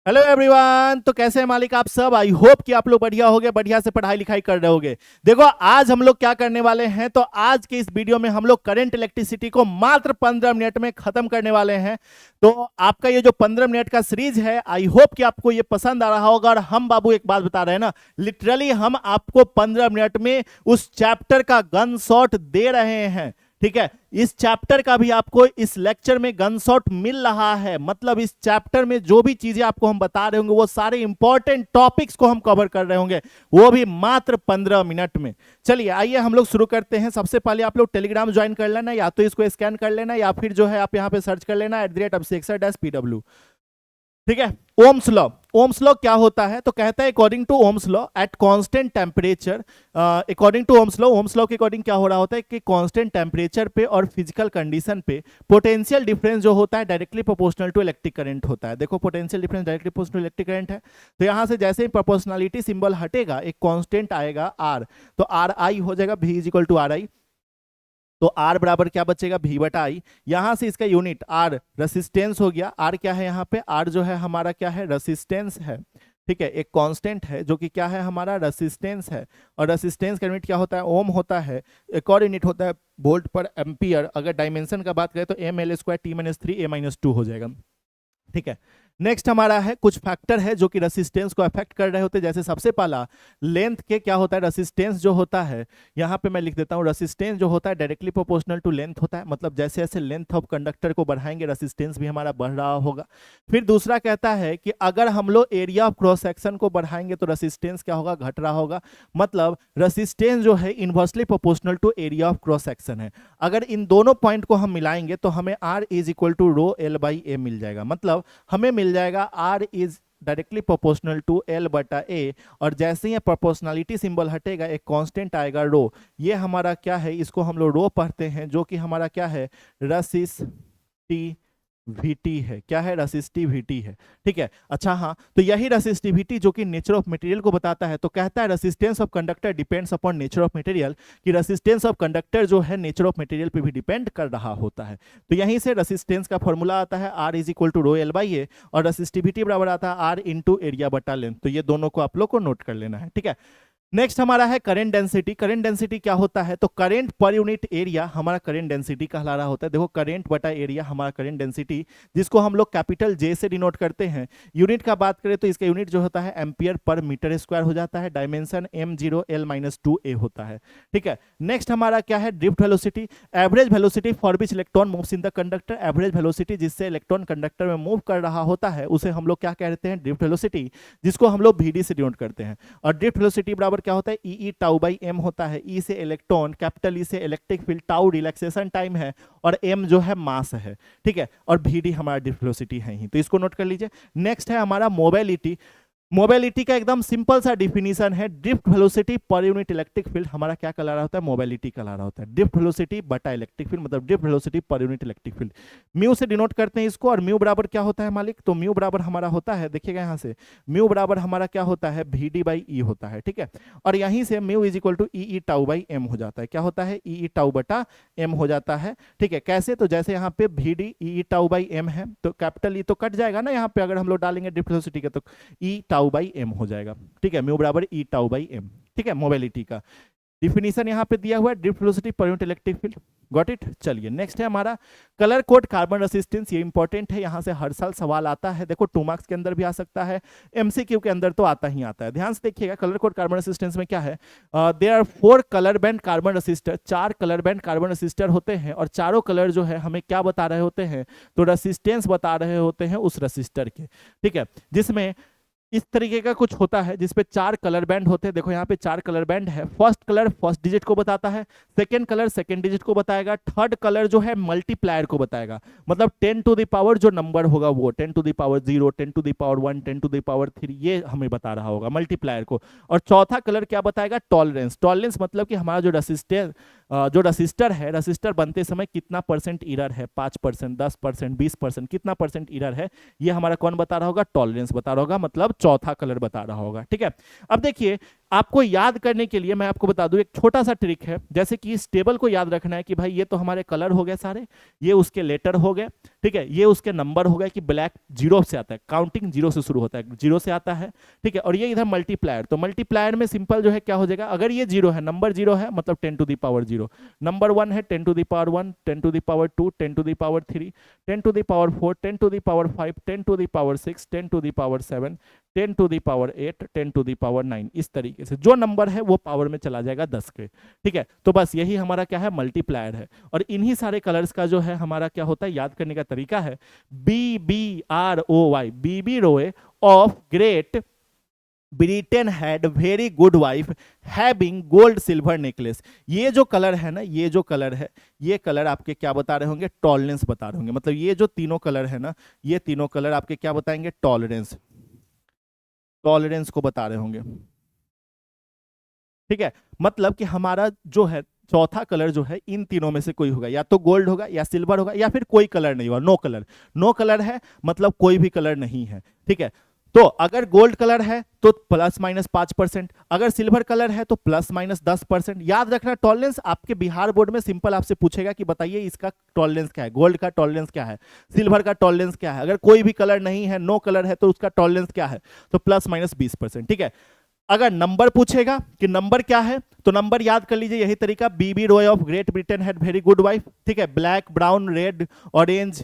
Hello everyone. तो कैसे हैं मालिक आप सब। आई होप कि आप लोग बढ़िया होगे, बढ़िया से पढ़ाई लिखाई कर रहे होगे। देखो आज हम लोग क्या करने वाले हैं, तो आज के इस वीडियो में हम लोग करंट इलेक्ट्रिसिटी को मात्र 15 मिनट में खत्म करने वाले हैं। तो आपका ये जो 15 मिनट का सीरीज है, आई होप कि आपको ये पसंद आ रहा होगा। और हम बाबू एक बात बता रहे हैं ना, लिटरली हम आपको 15 मिनट में उस चैप्टर का गन शॉट दे रहे हैं। ठीक है, इस चैप्टर का भी आपको इस लेक्चर में गन शॉट मिल रहा है। मतलब इस चैप्टर में जो भी चीजें आपको हम बता रहे होंगे, वो सारे इंपॉर्टेंट टॉपिक्स को हम कवर कर रहे होंगे, वो भी मात्र 15 मिनट में। चलिए आइए हम लोग शुरू करते हैं। सबसे पहले आप लोग टेलीग्राम ज्वाइन कर लेना, या तो इसको स्कैन कर लेना, या फिर जो है आप यहाँ पे सर्च कर लेना @absexer-pw। ठीक है, ओम्स लॉ। ओम्स लॉ क्या होता है, तो कहता है according to Ohm's law at constant temperature, according to Ohm's law के अकॉर्डिंग क्या हो रहा होता है कि कांस्टेंट टेम्परेचर पे और फिजिकल कंडीशन पे पोटेंशियल डिफरेंस जो होता है directly proportional to electric current होता है। देखो potential difference directly proportional to electric current है, तो यहां से जैसे ही प्रोपोर्शनलिटी सिंबल हटेगा एक कांस्टेंट आएगा आर, तो आर आई हो जाएगा V is equal to R I. तो R बराबर क्या बचेगा, V बटा आई। यहां से इसका यूनिट R रेसिस्टेंस हो गया। R क्या है यहाँ पे, R जो है हमारा क्या है, रेसिस्टेंस है। ठीक है, एक कांस्टेंट है जो कि क्या है हमारा रेसिस्टेंस है। और रेसिस्टेंस का यूनिट क्या होता है, ओम होता है। एक और यूनिट होता है वोल्ट पर एम्पियर। अगर डायमेंशन का बात करें तो mL²T-3 A-2 हो जाएगा। ठीक है, नेक्स्ट हमारा है कुछ फैक्टर है जो कि रेसिस्टेंस को अफेक्ट कर रहे होते हैं। जैसे सबसे पहला लेंथ के क्या होता है, रेसिस्टेंस जो होता है, यहां पे मैं लिख देता हूं, रेसिस्टेंस जो होता है डायरेक्टली प्रोपोर्शनल टू लेंथ होता है। मतलब जैसे जैसे लेंथ ऑफ कंडक्टर को बढ़ाएंगे रेसिस्टेंस भी हमारा बढ़ रहा होगा। फिर दूसरा कहता है कि अगर हम लोग एरिया ऑफ क्रॉस सेक्शन को बढ़ाएंगे तो रेसिस्टेंस क्या होगा, घट रहा होगा। मतलब रेसिस्टेंस जो है inversely proportional to area of cross section है। अगर इन दोनों पॉइंट को हम मिलाएंगे तो हमें R is equal to rho L by A मिल जाएगा। मतलब हमें मिल जाएगा R is directly proportional to L बटा ए। और जैसे ही प्रोपोर्शनलिटी सिंबल हटेगा एक कांस्टेंट आएगा रो। ये हमारा क्या है, इसको हम लोग रो पढ़ते हैं, जो कि हमारा क्या है, रेसिस्टिविटी है। क्या है, रेसिस्टिविटी है। ठीक है, अच्छा हाँ, तो यही रेसिस्टिविटी जो कि नेचर ऑफ मटेरियल को बताता है। तो कहता है resistance of conductor depends upon nature of material, कि रेसिस्टेंस ऑफ कंडक्टर जो है नेचर ऑफ मटेरियल पे भी डिपेंड कर रहा होता है। तो यहीं से रेसिस्टेंस का फॉर्मूला आता है R is equal to rho L by A, और रेसिस्टिविटी बराबर आता है R इंटू एरिया बटा लेंथ। तो ये दोनों को आप लोग को नोट कर लेना है। ठीक है, नेक्स्ट हमारा है करंट डेंसिटी। करंट डेंसिटी क्या होता है, तो करंट पर यूनिट एरिया हमारा करंट डेंसिटी कहला रहा होता है। देखो करंट बटा एरिया हमारा करंट डेंसिटी, जिसको हम लोग कैपिटल J से डिनोट करते हैं। यूनिट का बात करें तो इसका यूनिट जो होता है एम्पियर पर मीटर स्क्वायर हो जाता है। डायमेंशन m0L-2a होता है। ठीक है, नेक्स्ट हमारा क्या है, drift velocity. Average velocity for which electron moves in the conductor. Average velocity जिससे इलेक्ट्रॉन कंडक्टर में मूव कर रहा होता है उसे हम लोग क्या कहते हैं, ड्रिफ्ट वेलोसिटी, जिसको हम लोग VD से डिनोट करते हैं। और ड्रिफ्ट वेलोसिटी बराबर क्या होता है, ई टाउ बाई एम होता है। ई से इलेक्ट्रॉन, कैपिटल ई से electric field, tau relaxation time है, और एम जो है मास है। ठीक है, और VD हमारा ड्रिफ्ट वेलोसिटी है ही, तो इसको नोट कर लीजिए। नेक्स्ट है हमारा मोबिलिटी। मोबिलिटी का एकदम सिंपल सा डिफिनीशन है, drift velocity per unit electric field हमारा क्या कहला रहा होता है, मोबिलिटी कहला रहा होता है। ड्रिफ्ट वेलोसिटी बटा इलेक्ट्रिक फील्ड मतलब drift velocity per unit electric field. Mu से डिनोट करते हैं इसको। और म्यू बराबर क्या होता है मालिक, तो म्यू बराबर हमारा होता है, देखिएगा यहाँ से, म्यू बराबर हमारा क्या होता है, VD बाई ई होता है। ठीक है, और यहीं से mu is equal to e tau by m हो जाता है। क्या होता है, ई टाउ बटा एम हो जाता है। ठीक है, कैसे, तो जैसे यहाँ पे VD e tau by m है, तो कैपिटल ई तो कट जाएगा ना यहाँ पे, अगर हम लोग डालेंगे ड्रिफ्ट वेलोसिटी का, तो ई टाउ बाई एम हो जाएगा। ठीक है, म्यू बराबर ई टाउ बाई एम। ठीक है, मोबिलिटी का डिफिनीशन यहाँ पे दिया हुआ है, drift velocity per unit electric field. Got it. चलिए नेक्स्ट है हमारा कलर कोड कार्बन रेसिस्टेंस। ये इंपॉर्टेंट है, यहाँ से हर साल सवाल आता है। देखो 2 मार्क्स के अंदर भी आ सकता है, MCQ के अंदर तो आता ही आता है। ध्यान से देखिएगा, कलर कोड कार्बन रेसिस्टेंस में क्या है, there are 4 colour band carbon resistor. 4 colour band carbon resistor होते हैं, और चारों कलर जो है हमें क्या बता रहे होते हैं, तो रेसिस्टेंस बता रहे होते हैं उस रेसिस्टर के। ठीक है, जिसमें इस तरीके का कुछ होता है जिसपे 4 कलर बैंड होते हैं। देखो यहाँ पे 4 कलर बैंड है। फर्स्ट कलर फर्स्ट डिजिट को बताता है, सेकंड कलर सेकंड डिजिट को बताएगा, थर्ड कलर जो है मल्टीप्लायर को बताएगा। मतलब 10 टू द पावर जो नंबर होगा वो 10 to the power 0, 10 to the power 1, 10 to the power 3, ये हमें बता रहा होगा मल्टीप्लायर को। और चौथा कलर क्या बताएगा, टॉलरेंस। टॉलरेंस मतलब कि हमारा जो रसिस्टर है, रसिस्टर बनते समय कितना परसेंट इरर है, 5%, 10%, 20%, कितना परसेंट इरर है, ये हमारा कौन बता रहा होगा, टॉलरेंस बता रहा होगा। मतलब चौथा कलर बता रहा होगा। ठीक है, अब देखिए आपको याद करने के लिए मैं आपको बता दूं एक छोटा सा ट्रिक है, जैसे कि इस टेबल को याद रखना है कि भाई ये तो हमारे कलर हो गए सारे, ये उसके लेटर हो गए, ठीक है, ये उसके नंबर हो गए कि ब्लैक जीरो से आता है, काउंटिंग जीरो से शुरू होता है, जीरो से आता है, ठीक है, और ये इधर मल्टीप्लायर, तो मल्टीप्लायर में सिंपल जो है क्या हो जाएगा, अगर ये जीरो है, नंबर जीरो है मतलब 10 to the power zero, number 1 है 10 to the power 1, 10 to the power 2, 10 to the power 3, 10 to the power 4, 10 to the power 5, 10 to the power 6, 10 to the power 7, 10 to the power 8, 10 to the power 9, इस तरीके से जो number है वो power में चला जाएगा 10 के, ठीक है। तो बस यही हमारा क्या है, मल्टीप्लायर है, और इन्हीं सारे कलर्स का जो है हमारा क्या होता है, याद करने का तरीका है BBROY, बीबी रोए of Great Britain had very good wife having gold silver necklace. ये जो कलर है ना, ये जो कलर है, ये कलर आपके क्या बता रहे होंगे, टॉलरेंस बता रहे होंगे, मतलब ये जो तीनों कलर है ना, ये तीनों कलर आपके क्या बताएंगे, टॉलरेंस, टॉलरेंस को बता रहे होंगे, ठीक है। मतलब कि हमारा जो है चौथा कलर जो है इन तीनों में से कोई होगा, या तो गोल्ड होगा या सिल्वर होगा या फिर कोई कलर नहीं होगा, नो कलर, नो कलर है मतलब कोई भी कलर नहीं है, ठीक है। तो अगर गोल्ड कलर है तो प्लस माइनस 5%, अगर सिल्वर कलर है तो प्लस माइनस 10%। याद रखना टॉलरेंस आपके बिहार बोर्ड में सिंपल आपसे पूछेगा कि बताइए इसका टॉलरेंस क्या है, गोल्ड का टॉलरेंस क्या है, सिल्वर का टॉलरेंस क्या है, अगर कोई भी कलर नहीं है, नो कलर है, तो उसका टॉलरेंस क्या है, तो प्लस माइनस 20%, ठीक है। अगर नंबर पूछेगा कि नंबर क्या है, तो नंबर याद कर लीजिए, यही तरीका, BB ROY of Great Britain had very good wife, ठीक है, ब्लैक ब्राउन रेड ऑरेंज,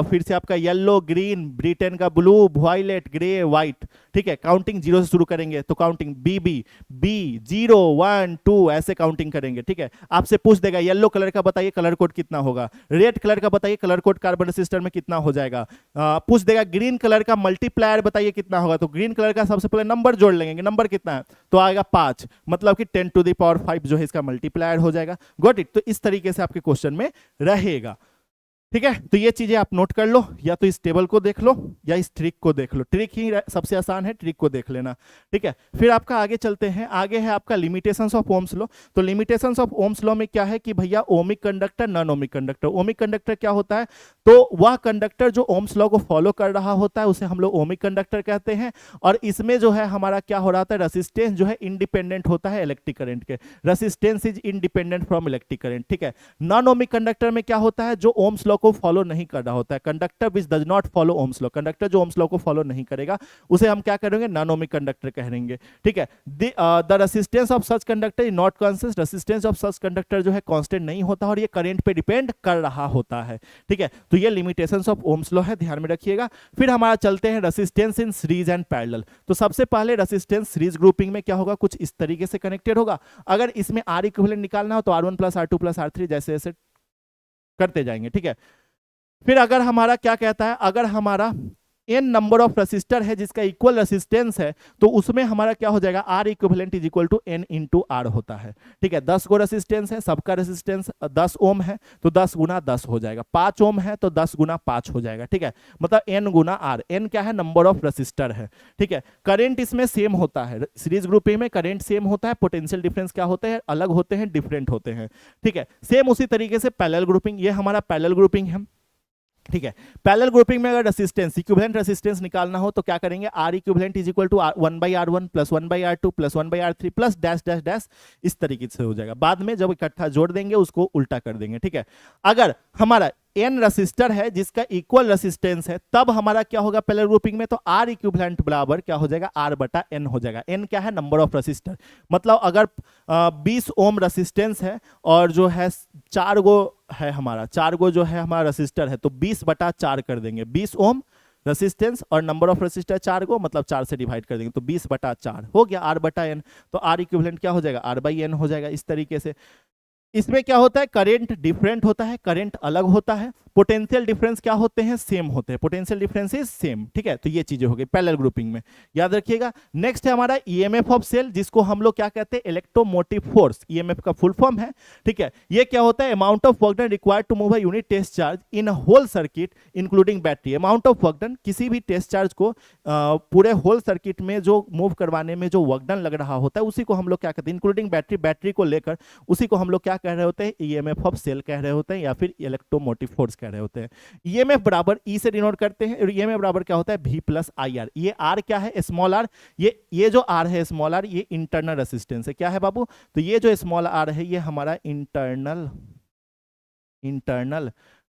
फिर से आपका येलो ग्रीन, ब्रिटेन का ब्लू वायलेट ग्रे व्हाइट, ठीक है। काउंटिंग जीरो से शुरू करेंगे तो काउंटिंग बीबी बी 0 1 2 ऐसे काउंटिंग करेंगे, ठीक है। आपसे पूछ देगा येलो कलर का बताइए कलर कोड कितना होगा, रेड कलर का बताइए कलर कोड कार्बन रजिस्टर में कितना हो जाएगा, पूछ देगा ग्रीन कलर का मल्टीप्लायर बताइए कितना होगा, तो ग्रीन कलर का सबसे पहले नंबर जोड़ लेंगे, नंबर कितना है, तो आएगा 5, मतलब कि 10 टू द पावर 5 जो है इसका मल्टीप्लायर हो जाएगा। Got it. तो इस तरीके से आपके क्वेश्चन में रहेगा, ठीक है। तो ये चीजें आप नोट कर लो, या तो इस टेबल को देख लो या इस ट्रिक को देख लो, ट्रिक ही सबसे आसान है, ट्रिक को देख लेना, ठीक है। फिर आपका आगे चलते हैं, आगे है आपका लिमिटेशंस ऑफ ओम्स लॉ। तो लिमिटेशंस ऑफ ओम्स लॉ में क्या है कि भैया ohmic conductor, non ohmic conductor. Ohmic conductor क्या होता है, तो वह कंडक्टर जो ओम्स लॉ को फॉलो कर रहा होता है उसे हम लोग ओमिक कंडक्टर कहते हैं, और इसमें जो है हमारा क्या हो रहा था, रेसिस्टेंस जो है इंडिपेंडेंट होता है इलेक्ट्रिक करंट के, resistance is independent from electric current, ठीक है। नॉन ओमिक कंडक्टर में क्या होता है, जो ओम्स लॉ को फॉलो नहीं कर रहा होता है, conductor which does not follow Ohm's law, conductor जो ओम्स लॉ को फॉलो नहीं करेगा उसे हम क्या करेंगे, नॉन ओमिक कंडक्टर कहेंगे, ठीक है। The resistance of such conductor is not constant, resistance of such conductor जो है कांस्टेंट नहीं होता और ये करंट पे डिपेंड कर रहा होता है, ठीक है। तो ये लिमिटेशंस ऑफ ओम्स लॉ है, ध्यान में रखिएगा। फिर हमारा चलते हैं resistance in series and parallel. तो सबसे पहले रेसिस्टेंस सीरीज ग्रुपिंग में क्या होगा, कुछ इस तरीके से कनेक्टेड होगा। अगर इसमें आर इक्विवेलेंट निकालना हो तो R1 plus R2 plus R3 जैसे जैसे करते जाएंगे, ठीक है। फिर अगर हमारा क्या कहता है, अगर हमारा n नंबर ऑफ रेसिस्टर है जिसका इक्वल रेसिस्टेंस है, तो उसमें हमारा क्या हो जाएगा, R equivalent is equal to n into R होता है, ठीक है। 10 गो रेसिस्टेंस है, सबका रेसिस्टेंस 10 ओम है तो 10 गुना 10 हो जाएगा, 5 ओम है तो 10 गुना 5 हो जाएगा, ठीक है। मतलब n गुना R, n क्या है, नंबर ऑफ रेसिस्टर है, ठीक है। करंट इसमें सेम होता है, सीरीज ग्रुपिंग में करंट सेम होता है, पोटेंशियल डिफरेंस क्या होते हैं, अलग होते हैं, डिफरेंट होते हैं, ठीक है। सेम उसी तरीके से पैरेलल ग्रुपिंग, ये हमारा पैरेलल ग्रुपिंग है, ठीक है। पैरेलल ग्रुपिंग में अगर रेसिस्टेंस इक्विवेलेंट रेसिस्टेंस निकालना हो तो क्या करेंगे, R equivalent is equal to 1/R1 plus 1/R2 plus 1/R3 plus dash dash dash, इस तरीके से हो जाएगा। बाद में जब इकट्ठा जोड़ देंगे उसको उल्टा कर देंगे, ठीक है। अगर हमारा n रेसिस्टर है जिसका इक्वल रेसिस्टेंस है, तब हमारा क्या होगा पैरेलल ग्रुपिंग में, तो R इक्विवेलेंट बराबर क्या हो जाएगा, R बटा n हो जाएगा। n क्या है, नंबर ऑफ रेसिस्टर, मतलब अगर 20 ओम रेसिस्टेंस है और जो है 4 गो है हमारा, 4 गो जो है हमारा रेसिस्टर है, तो 20 बटा 4 कर देंगे, 20 ओम रेसिस्टेंस और नंबर ऑफ रेसिस्टर 4 को, मतलब 4 से डिवाइड कर देंगे तो 20 बटा 4 हो गया, R बटा n। तो R इक्विवेलेंट क्या हो जाएगा, R बाई n हो जाएगा। इस तरीके से इसमें क्या होता है, करंट डिफरेंट होता है, करंट अलग होता है, पोटेंशियल डिफरेंस क्या होते हैं, सेम होते हैं, पोटेंशियल डिफरेंस इज सेम, ठीक है। तो ये चीजें हो गई पैरेलल ग्रुपिंग में, याद रखिएगा। नेक्स्ट है हमारा ईएमएफ ऑफ सेल, जिसको हम लोग क्या कहते हैं, इलेक्ट्रोमोटिव फोर्स, ईएमएफ का फुल फॉर्म है, ठीक है। ये क्या होता है, amount of work done required to move a unit test charge in whole circuit including battery. Amount of work done, किसी भी टेस्ट चार्ज को पूरे होल सर्किट में जो मूव करवाने में जो वर्क डन लग रहा होता है उसी को हम लोग क्या कहते हैं, इंक्लूडिंग बैटरी, बैटरी को लेकर उसी को हम लोग क्या कह रहे होते हैं, ईएमएफ ऑफ सेल कह रहे होते हैं या फिर इलेक्ट्रोमोटिव फोर्स कह रहे होते हैं। ईएमएफ बराबर ई से डिनोट करते हैं, और ईएमएफ बराबर क्या होता है V प्लस आई आर। ये आर क्या है, स्मॉल आर, ये जो आर है स्मॉल आर, ये इंटरनल रेसिस्टेंस है। क्या है बाबू, तो ये जो स्मॉल आर है ये हमारा इंटरनल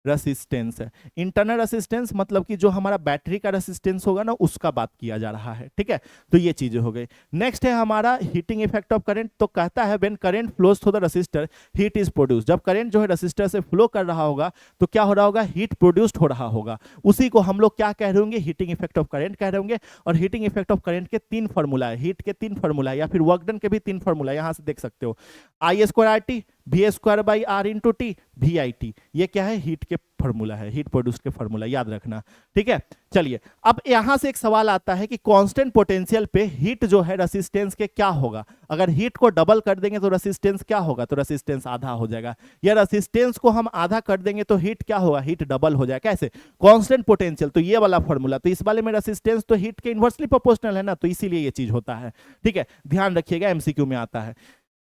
रेसिस्टेंस है। इंटरनल रेसिस्टेंस मतलब कि जो हमारा बैटरी का रेसिस्टेंस होगा ना, उसका बात किया जा रहा है, ठीक है। तो ये चीजें हो गई। नेक्स्ट है हमारा हीटिंग इफेक्ट ऑफ करंट। तो कहता है when current flows through the resistor heat is produce. जब करंट जो है रेसिस्टर से फ्लो कर रहा होगा तो क्या हो रहा होगा, हीट प्रोड्यूस्ड हो रहा होगा। उसी को हम लोग क्या कह रहे होंगे, हीटिंग इफेक्ट ऑफ करंट कह रहे होंगे। और हीटिंग इफेक्ट ऑफ करंट के 3 फॉर्मूला है, हीट के 3 फॉर्मूला है, या फिर वर्क डन के भी 3 फॉर्मूला, यहां से देख सकते हो। I square R T, V square by R into T, V I T. ये क्या है, हीट के फॉर्मूला है, हीट प्रोड्यूस के फॉर्मूला, याद रखना, ठीक है। चलिए अब यहां से एक सवाल आता है कि कांस्टेंट पोटेंशियल पे हीट जो है रेसिस्टेंस के क्या होगा। अगर हीट को डबल कर देंगे तो रेसिस्टेंस क्या होगा, तो रेसिस्टेंस आधा हो जाएगा। या रेसिस्टेंस को हम आधा कर देंगे तो हीट क्या होगा, हीट डबल हो जाएगा। कैसे, कांस्टेंट पोटेंशियल, तो ये वाला फॉर्मूला, तो इस वाले में रेसिस्टेंस तो हीट के इनवर्सली प्रोपोर्शनल है ना, तो इसीलिए ये चीज होता है, ठीक है। ध्यान रखिएगा, एमसीक्यू में आता है।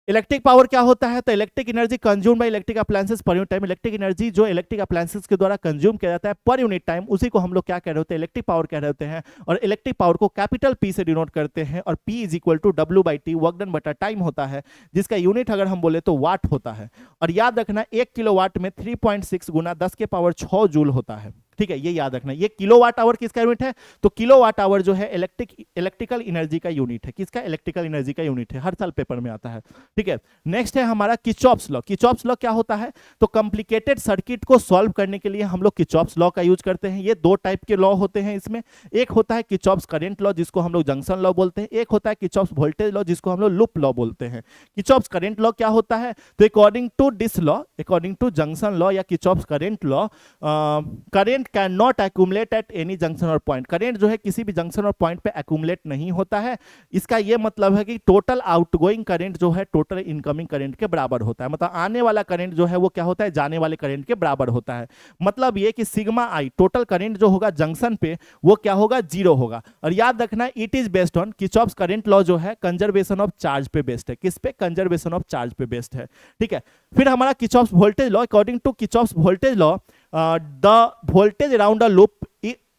इलेक्ट्रिक पावर क्या होता है, तो electric energy consume by electric appliances पर यूनिट टाइम। इलेक्ट्रिक एनर्जी जो इलेक्ट्रिक अप्लायंसेस के द्वारा कंज्यूम किया जाता है पर यूनिट टाइम, उसी को हम लोग क्या कह रहे होते हैं, इलेक्ट्रिक पावर कह रहे होते हैं। और इलेक्ट्रिक पावर को कैपिटल पी से डिनोट करते हैं, और P is equal to W by T, work done बटा टाइम होता है, जिसका यूनिट अगर हम बोले तो वाट होता है। और याद रखना 1 किलोवाट में 3.6 गुना 10 के पावर 6 जूल होता है, ठीक है। ये याद रखना, ये किलोवाट आवर किसका यूनिट है, तो किलोवाट आवर जो है इलेक्ट्रिकल एनर्जी का यूनिट है। किसका, इलेक्ट्रिकल एनर्जी का यूनिट है, हर साल पेपर में आता है, ठीक है। नेक्स्ट है हमारा किर्चॉफ्स लॉ। किर्चॉफ्स लॉ क्या होता है, तो कॉम्प्लिकेटेड सर्किट को सॉल्व करने के लिए हम लोग किर्चॉफ्स लॉ का यूज करते हैं। ये 2 टाइप के लॉ होते हैं इसमें। एक होता है किर्चॉफ्स करंट लॉ, जिसको हम लोग जंक्शन लॉ बोलते हैं। एक होता है किर्चॉफ्स वोल्टेज लॉ, जिसको हम लोग लूप लॉ बोलते हैं। किर्चॉफ्स करंट लॉ क्या होता है, तो according to this law, according to junction law या Kirchhoff's current law, current can not accumulate at any junction और पॉइंट। करंट जो है किसी भी जंक्शन और पॉइंट पे एक्यूमुलेट नहीं होता है। इसका ये मतलब है कि टोटल आउटगोइंग करंट जो है टोटल इनकमिंग करंट के बराबर होता है। मतलब आने वाला करंट जो है वो क्या होता है, जाने वाले करंट के बराबर होता है। मतलब ये कि सिग्मा आई, टोटल करंट जो होगा जंक्शन पे, वो क्या होगा, 0 होगा। और याद रखना it is based on Kirchhoff's current law जो है कंजर्वेशन ऑफ चार्ज पे बेस्ड है। किस पे, कंजर्वेशन ऑफ चार्ज पे बेस्ड है, ठीक है। फिर हमारा Kirchhoff's voltage law, according to Kirchhoff's voltage law, the voltage around a loop,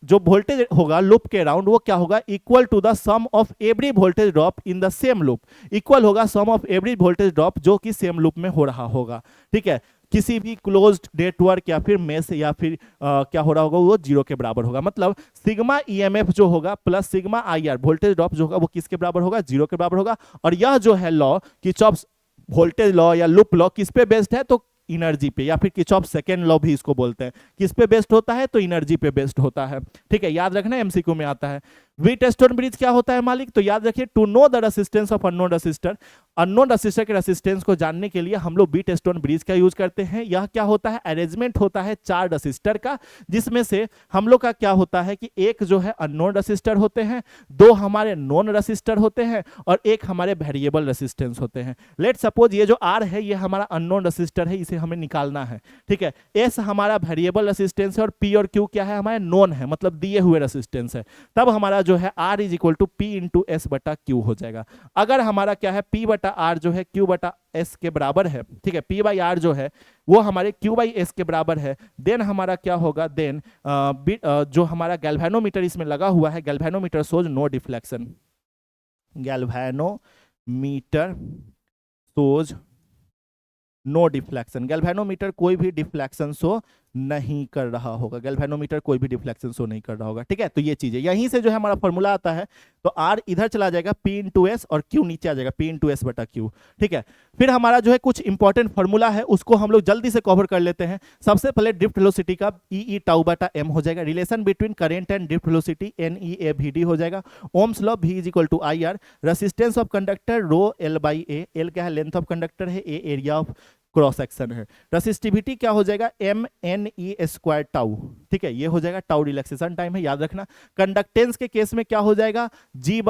जो वोल्टेज होगा लूप के अराउंड, वो क्या होगा, equal to the sum of every voltage drop in the same loop. Equal होगा sum of every voltage drop जो कि same loop में हो रहा होगा, ठीक है। किसी भी क्लोज्ड नेटवर्क या फिर मेश या फिर क्या हो रहा होगा, वो 0 के बराबर होगा। मतलब सिग्मा ईएमएफ जो होगा plus sigma IR, voltage drop जो होगा वो किसके बराबर होगा, 0 के बराबर होगा। और यह जो है लॉ, किर्चॉफ्स वोल्टेज लॉ या लूप लॉ, किस पे बेस्ड है, तो एनर्जी पे, या फिर किर्चॉफ्स सेकंड लॉ भी इसको बोलते हैं। किस पे बेस्ड होता है, तो एनर्जी पे बेस्ड होता है, ठीक है। याद रखना, एमसीक्यू में आता है। वीटस्टोन ब्रिज क्या होता है मालिक, तो याद रखिए to know the resistance of unknown resistor. Unknown resistor के रेसिस्टेंस को जानने के लिए हम लोग वीटस्टोन ब्रिज का यूज करते हैं। यह क्या होता है, अरेंजमेंट होता है 4 रेसिस्टर का, जिसमें से हम लोग का क्या होता है कि एक जो है अननोन रेसिस्टर होते हैं, 2 हमारे नॉन रेसिस्टर होते हैं, और एक हमारे वेरिएबल रेसिस्टेंस होते हैं। लेट सपोज ये जो आर है ये हमारा अननोन रेसिस्टर है, इसे हमें निकालना है, ठीक है। एस हमारा वेरिएबल रेसिस्टेंस है, और पी और क्यू क्या है, हमारे नॉन है, मतलब दिए हुए रेसिस्टेंस है। तब हमारा जो है R is equal to P into S बटा क्यू हो जाएगा। अगर हमारा क्या है, P बटा R जो है Q बटा S के बराबर है, ठीक है, P बाई R जो है वो हमारे Q बाई S के बराबर है, देन हमारा क्या होगा, देन जो हमारा गैल्वेनोमीटर इसमें लगा हुआ है, galvanometer shows no deflection. Galvanometer shows no deflection. Galvanometer कोई भी डिफ्लेक्शन शो नहीं कर रहा होगा, गैल्वेनोमीटर कोई भी डिफ्लेक्शन शो नहीं कर रहा होगा, ठीक है। तो ये चीजें यहीं से जो है हमारा फॉर्मूला आता है, तो R इधर चला जाएगा P इंटू एस, और Q नीचे आ जाएगा P इंटू एस बटा Q, ठीक है। फिर हमारा जो है कुछ इंपॉर्टेंट फॉर्मूला है, उसको हम लोग जल्दी से कवर कर लेते हैं। सबसे पहले ड्रिफ्ट वेलोसिटी का E टाउ बटा m हो जाएगा। Relation between current and drift velocity NEAVD हो जाएगा। Ohm's law V is equal to IR। Resistance of conductor rho L by A, L क्या है, लेंथ ऑफ कंडक्टर है, A area of cross section है। Resistivity क्या हो जाएगा, MNE square tau, ठीक है, ये हो जाएगा, टाउ रिलैक्सेशन टाइम है, याद रखना। कंडक्टेंस के केस में क्या हो जाएगा, G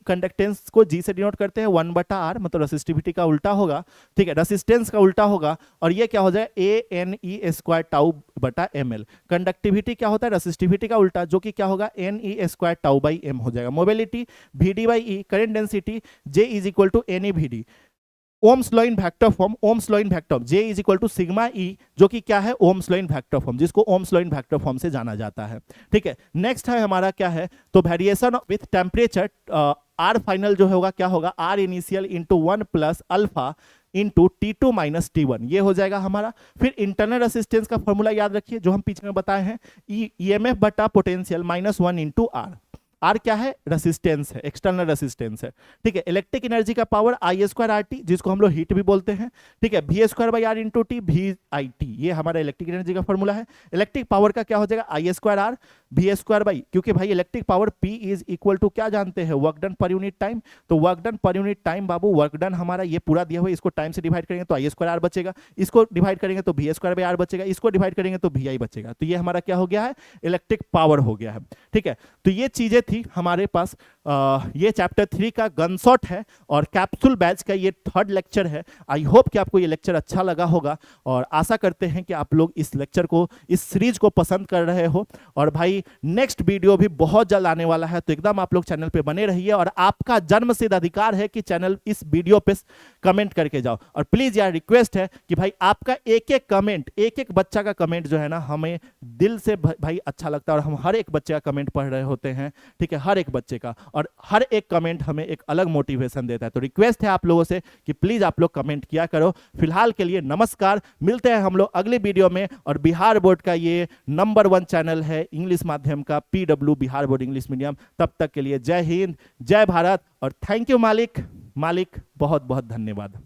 कंडक्टेंस को G से डिनोट करते हैं, 1 बटा R, मतलब रेसिस्टिविटी का उल्टा होगा, ठीक है, रेसिस्टेंस का उल्टा होगा। और ये क्या हो जाएगा, ANE स्क्वायर टाउ बटा ML। कंडक्टिविटी क्या होता है, रेसिस्टिविटी का उल्टा, जो कि क्या होगा, NE square tau by M हो जाएगा। Mobility VD by E, current density J is equal to NEVD। Ohm's law in vector form, Ohm's law in vector J is equal to sigma E, जो कि क्या है, Ohm's law in vector form, जिसको Ohm's law in vector form से जाना जाता है। ठीक है, नेक्स्ट है हमारा क्या है, तो variation with temperature, R final जो होगा क्या होगा, R initial into 1 plus alpha into T2 minus T1, ये हो जाएगा हमारा। फिर इंटरनल रेसिस्टेंस का फॉर्मूला याद रखिए जो हम पीछे में बताए हैं, EMF बटा potential minus 1 into R. R क्या है, रेसिस्टेंस है, एक्सटर्नल रेसिस्टेंस है। ठीक है, इलेक्ट्रिक एनर्जी का power I square R T, जिसको हम लोग हीट भी बोलते हैं। ठीक है, V square by R into T, V I T, ये हमारा इलेक्ट्रिक एनर्जी का फॉर्मूला है। इलेक्ट्रिक पावर का क्या हो जाएगा, I square R V square by, क्योंकि भाई electric power P is equal to क्या जानते हैं, work done per unit time. तो work done per unit time बाबू, वर्क डन हमारा ये पूरा दिया हुआ है, इसको टाइम से डिवाइड करेंगे तो आई स्क्वायर आर बचेगा, इसको डिवाइड करेंगे तो वी स्क्वायर बाई आर बचेगा, इसको डिवाइड करेंगे तो वी आई बचेगा। तो ये हमारा क्या हो गया है, इलेक्ट्रिक पावर हो गया है। ठीक है, तो ये चीजें थी हमारे पास। ये चैप्टर 3 का गनशॉट है और कैप्सूल बैच का ये 3rd लेक्चर है। आई होप कि आपको ये लेक्चर अच्छा लगा होगा और आशा करते हैं कि आप लोग इस लेक्चर को, इस सीरीज को पसंद कर रहे हो। और भाई नेक्स्ट वीडियो भी बहुत जल्द आने वाला है, तो एकदम आप लोग चैनल पे बने रहिए और आपका जन्मसिद्ध अधिकार है कि चैनल इस वीडियो पे कमेंट करके जाओ। और प्लीज यार रिक्वेस्ट है कि भाई आपका एक एक कमेंट, एक एक बच्चा का कमेंट जो है ना, हमें दिल से भाई अच्छा लगता है और हम हर एक बच्चे का कमेंट पढ़ रहे होते हैं। ठीक है, हर एक बच्चे का, और हर एक कमेंट हमें एक अलग मोटिवेशन देता है। तो रिक्वेस्ट है आप लोगों से कि प्लीज आप लोग कमेंट किया करो। फिलहाल के लिए नमस्कार, मिलते हैं हम लोग अगले वीडियो में। और बिहार बोर्ड का ये नंबर 1 चैनल है इंग्लिश माध्यम का, PW Bihar board English medium. तब तक के लिए जय हिंद, जय भारत और थैंक यू मालिक, बहुत बहुत धन्यवाद।